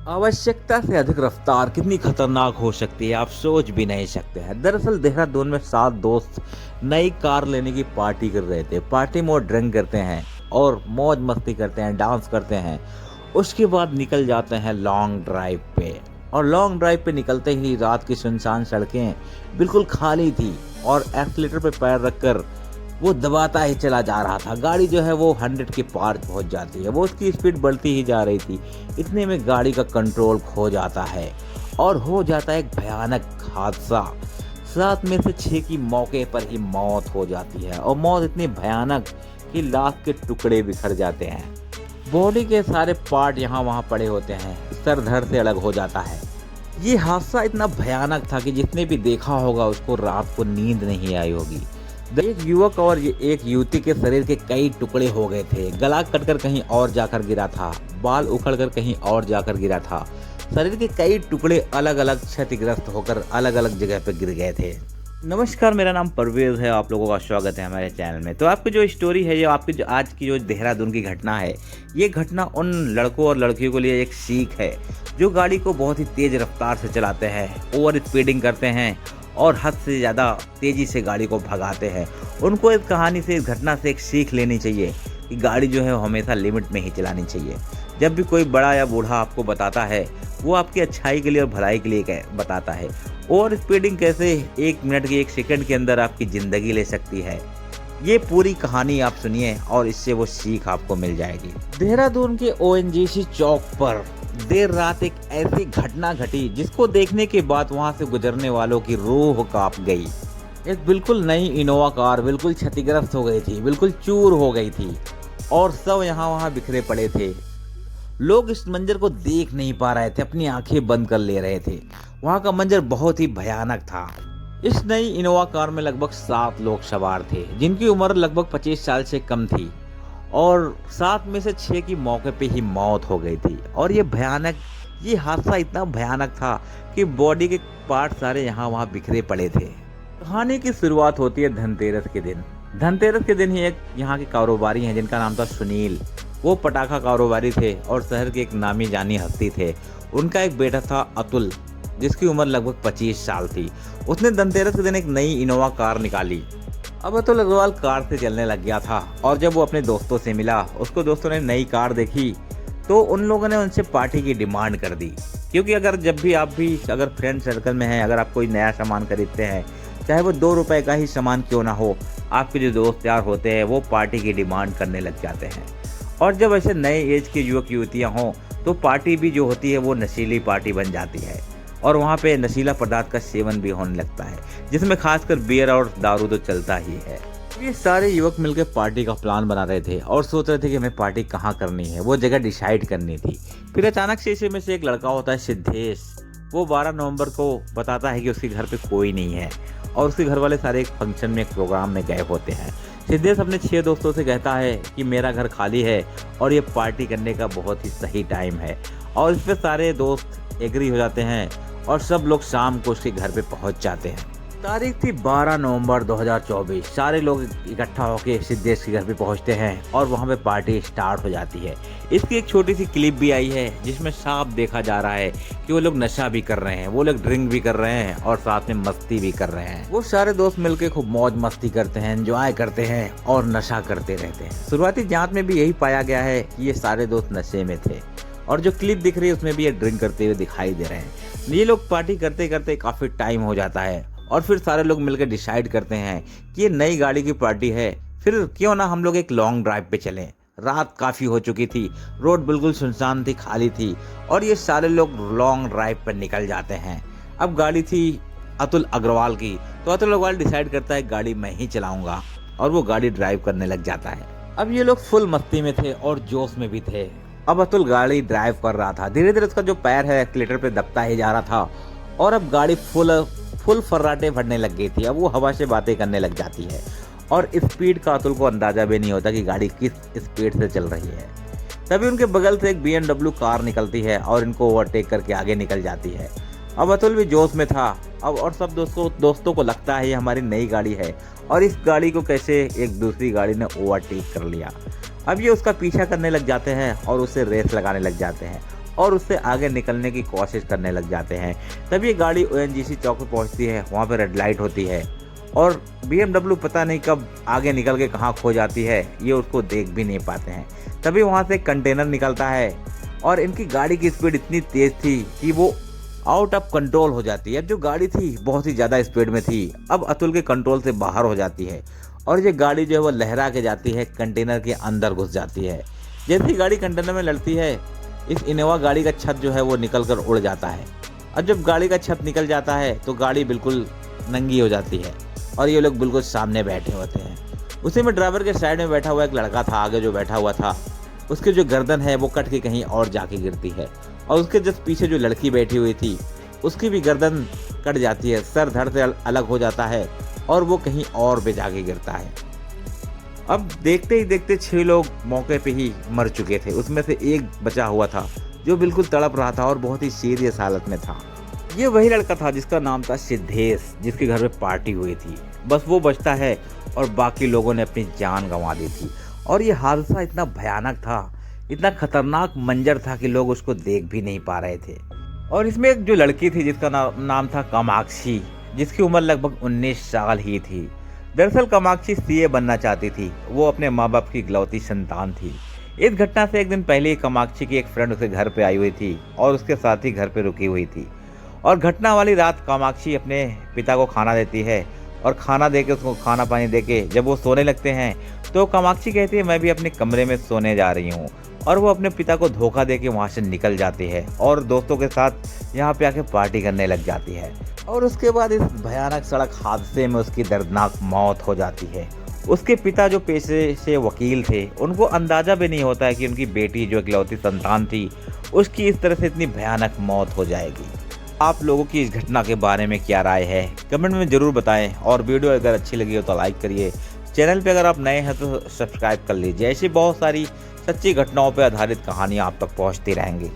आवश्यकता से अधिक रफ्तार कितनी खतरनाक हो सकती है आप सोच भी नहीं सकते हैं। दरअसल देहरादून में 7 दोस्त नई कार लेने की पार्टी कर रहे थे। पार्टी में वो ड्रिंक करते हैं और मौज मस्ती करते हैं, डांस करते हैं। उसके बाद निकल जाते हैं लॉन्ग ड्राइव पे। और लॉन्ग ड्राइव पे निकलते ही रात की सुनसान सड़कें बिल्कुल खाली थी और एक्सीलेटर पे पैर रखकर वो दबाता ही चला जा रहा था। गाड़ी जो है वो 100 के पार पहुंच जाती है। वो उसकी स्पीड बढ़ती ही जा रही थी। इतने में गाड़ी का कंट्रोल खो जाता है और हो जाता है एक भयानक हादसा। 7 में से 6 की मौके पर ही मौत हो जाती है और मौत इतनी भयानक कि लाश के टुकड़े बिखर जाते हैं। बॉडी के सारे पार्ट यहाँ वहाँ पड़े होते हैं। सर धड़ से अलग हो जाता है। ये हादसा इतना भयानक था कि जिसने भी देखा होगा उसको रात को नींद नहीं आई होगी। एक युवक और एक युवती के शरीर के कई टुकड़े हो गए थे। गला कटकर कहीं और जाकर गिरा था, बाल उखड़कर कहीं और जाकर गिरा था। शरीर के कई टुकड़े अलग अलग क्षतिग्रस्त होकर अलग अलग जगह पर गिर गए थे। नमस्कार, मेरा नाम परवेज है। आप लोगों का स्वागत है हमारे चैनल में। तो आपकी जो स्टोरी है, ये आपकी जो आज की जो देहरादून की घटना है, ये घटना उन लड़कों और लड़कियों के लिए एक सीख है जो गाड़ी को बहुत ही तेज रफ्तार से चलाते हैं, ओवर स्पीडिंग करते हैं और हद से ज़्यादा तेज़ी से गाड़ी को भगाते हैं। उनको इस कहानी से, इस घटना से एक सीख लेनी चाहिए कि गाड़ी जो है वो हमेशा लिमिट में ही चलानी चाहिए। जब भी कोई बड़ा या बूढ़ा आपको बताता है, वो आपकी अच्छाई के लिए और भलाई के लिए बताता है। ओवर स्पीडिंग कैसे 1 मिनट की 1 सेकंड के अंदर आपकी ज़िंदगी ले सकती है, ये पूरी कहानी आप सुनिए और इससे वो सीख आपको मिल जाएगी। देहरादून के ओएनजीसी चौक पर देर रात एक ऐसी घटना घटी जिसको देखने के बाद वहां से गुजरने वालों की रूह कांप गई। एक बिल्कुल नई इनोवा कार बिल्कुल क्षतिग्रस्त हो गई थी, बिल्कुल चूर हो गई थी और सब यहाँ वहाँ बिखरे पड़े थे। लोग इस मंजर को देख नहीं पा रहे थे, अपनी आंखें बंद कर ले रहे थे। वहाँ का मंजर बहुत ही भयानक था। इस नई इनोवा कार में लगभग 7 लोग सवार थे जिनकी उम्र लगभग 25 साल से कम थी और 7 में से 6 की मौके पे ही मौत हो गई थी। और ये हादसा इतना भयानक था कि बॉडी के पार्ट सारे यहाँ वहाँ बिखरे पड़े थे। कहानी की शुरुआत होती है धनतेरस के दिन। धनतेरस के दिन ही एक यहाँ के कारोबारी हैं जिनका नाम था सुनील। वो पटाखा कारोबारी थे और शहर के एक नामी जानी हस्ती थे। उनका एक बेटा था अतुल, जिसकी उम्र लगभग 25 साल थी। उसने धनतेरस के दिन एक नई इनोवा कार निकाली। अब अतुल अग्रवाल कार से चलने लग गया था और जब वो अपने दोस्तों से मिला, उसको दोस्तों ने नई कार देखी तो उन लोगों ने उनसे पार्टी की डिमांड कर दी। क्योंकि जब भी आप भी अगर फ्रेंड सर्कल में हैं, अगर आप कोई नया सामान खरीदते हैं, चाहे वो 2 रुपए का ही सामान क्यों ना हो, आपके जो दोस्त यार होते हैं वो पार्टी की डिमांड करने लग जाते हैं। और जब ऐसे नए एज के युवक युवतियाँ हों तो पार्टी भी जो होती है वो नशीली पार्टी बन जाती है और वहाँ पे नशीला पदार्थ का सेवन भी होने लगता है, जिसमें खासकर बियर और दारू तो चलता ही है। ये सारे युवक मिलकर पार्टी का प्लान बना रहे थे और सोच रहे थे कि हमें पार्टी कहाँ करनी है, वो जगह डिसाइड करनी थी। फिर अचानक से इसी में से एक लड़का होता है सिद्धेश। वो 12 नवंबर को बताता है कि उसके घर पे कोई नहीं है और उसके घर वाले सारे एक फंक्शन में, एक प्रोग्राम में गए होते हैं। सिद्धेश अपने 6 दोस्तों से कहता है कि मेरा घर खाली है और ये पार्टी करने का बहुत ही सही टाइम है। और इस पर सारे दोस्त एग्री हो जाते हैं और सब लोग शाम को उसके घर पे पहुंच जाते हैं। तारीख थी 12 नवंबर 2024। सारे लोग इकट्ठा होकर सिद्धेश के घर पे पहुंचते हैं और वहां पे पार्टी स्टार्ट हो जाती है। इसकी एक छोटी सी क्लिप भी आई है जिसमें साफ देखा जा रहा है कि वो लोग नशा भी कर रहे हैं, वो लोग ड्रिंक भी कर रहे हैं और साथ में मस्ती भी कर रहे हैं। वो सारे दोस्त मिलकर खूब मौज मस्ती करते हैं, एंजॉय करते हैं और नशा करते रहते हैं। शुरुआती जाँच में भी यही पाया गया है कि ये सारे दोस्त नशे में थे और जो क्लिप दिख रही है उसमें भी ये ड्रिंक करते हुए दिखाई दे रहे हैं। ये लोग पार्टी करते करते काफ़ी टाइम हो जाता है और फिर सारे लोग मिलकर डिसाइड करते हैं कि ये नई गाड़ी की पार्टी है, फिर क्यों ना हम लोग एक लॉन्ग ड्राइव पे चलें। रात काफ़ी हो चुकी थी, रोड बिल्कुल सुनसान थी, खाली थी और ये सारे लोग लॉन्ग ड्राइव पर निकल जाते हैं। अब गाड़ी थी अतुल अग्रवाल की, तो अतुल अग्रवाल डिसाइड करता है गाड़ी मैं ही चलाऊंगा और वो गाड़ी ड्राइव करने लग जाता है। अब ये लोग फुल मस्ती में थे और जोश में भी थे। अब अतुल गाड़ी ड्राइव कर रहा था। धीरे धीरे उसका जो पैर है एक्सीलेटर पे दबता ही जा रहा था और अब गाड़ी फुल फर्राटे भरने लग गई थी। अब वो हवा से बातें करने लग जाती है और स्पीड का अतुल को अंदाजा भी नहीं होता कि गाड़ी किस स्पीड से चल रही है। तभी उनके बगल से एक BMW कार निकलती है और इनको ओवरटेक करके आगे निकल जाती है। अब अतुल भी जोश में था अब और सब दोस्तों को लगता है ये हमारी नई गाड़ी है और इस गाड़ी को कैसे एक दूसरी गाड़ी ने ओवरटेक कर लिया। अब ये उसका पीछा करने लग जाते हैं और उससे रेस लगाने लग जाते हैं और उससे आगे निकलने की कोशिश करने लग जाते हैं। तब ये गाड़ी ओएनजीसी चौक पर पहुंचती है, वहाँ पर रेड लाइट होती है और BMW पता नहीं कब आगे निकल के कहाँ खो जाती है, ये उसको देख भी नहीं पाते हैं। तभी वहाँ से एक कंटेनर निकलता है और इनकी गाड़ी की स्पीड इतनी तेज़ थी कि वो आउट ऑफ कंट्रोल हो जाती है। अब जो गाड़ी थी बहुत ही ज़्यादा स्पीड में थी, अब अतुल के कंट्रोल से बाहर हो जाती है और ये गाड़ी जो है वो लहरा के जाती है, कंटेनर के अंदर घुस जाती है। जैसे ही गाड़ी कंटेनर में लड़ती है, इस इनोवा गाड़ी का छत जो है वो निकल कर उड़ जाता है और जब गाड़ी का छत निकल जाता है तो गाड़ी बिल्कुल नंगी हो जाती है और ये लोग बिल्कुल सामने बैठे होते हैं। उसी में ड्राइवर के साइड में बैठा हुआ एक लड़का था, आगे जो बैठा हुआ था उसकी जो गर्दन है वो कट के कहीं और जाके गिरती है और उसके जस्ट पीछे जो लड़की बैठी हुई थी उसकी भी गर्दन कट जाती है, सर धड़ से अलग हो जाता है और वो कहीं और पे जाके गिरता है। अब देखते ही देखते 6 लोग मौके पे ही मर चुके थे। उसमें से एक बचा हुआ था जो बिल्कुल तड़प रहा था और बहुत ही सीरियस हालत में था। ये वही लड़का था जिसका नाम था सिद्धेश, जिसके घर में पार्टी हुई थी। बस वो बचता है और बाकी लोगों ने अपनी जान गंवा दी थी और ये हादसा इतना भयानक था, इतना खतरनाक मंजर था कि लोग उसको देख भी नहीं पा रहे थे। और इसमें एक जो लड़की थी जिसका नाम था कामाक्षी, जिसकी उम्र लगभग 19 साल ही थी। दरअसल कामाक्षी सीए बनना चाहती थी, वो अपने माँ बाप की इकलौती संतान थी। इस घटना से एक दिन पहले ही कामाक्षी की एक फ्रेंड उसके घर पे आई हुई थी और उसके साथ ही घर पे रुकी हुई थी और घटना वाली रात कामाक्षी अपने पिता को खाना देती है और खाना देके उसको खाना पानी देके जब वो सोने लगते हैं तो कामाक्षी कहती है मैं भी अपने कमरे में सोने जा रही हूँ और वो अपने पिता को धोखा देके वहाँ से निकल जाती है और दोस्तों के साथ यहाँ पे आके पार्टी करने लग जाती है। और उसके बाद इस भयानक सड़क हादसे में उसकी दर्दनाक मौत हो जाती है। उसके पिता जो पेशे से वकील थे, उनको अंदाज़ा भी नहीं होता है कि उनकी बेटी जो इकलौती संतान थी उसकी इस तरह से इतनी भयानक मौत हो जाएगी। आप लोगों की इस घटना के बारे में क्या राय है कमेंट में ज़रूर बताएं और वीडियो अगर अच्छी लगी हो तो लाइक करिए। चैनल पे अगर आप नए हैं तो सब्सक्राइब कर लीजिए। ऐसी बहुत सारी सच्ची घटनाओं पर आधारित कहानियाँ आप तक पहुँचती रहेंगी।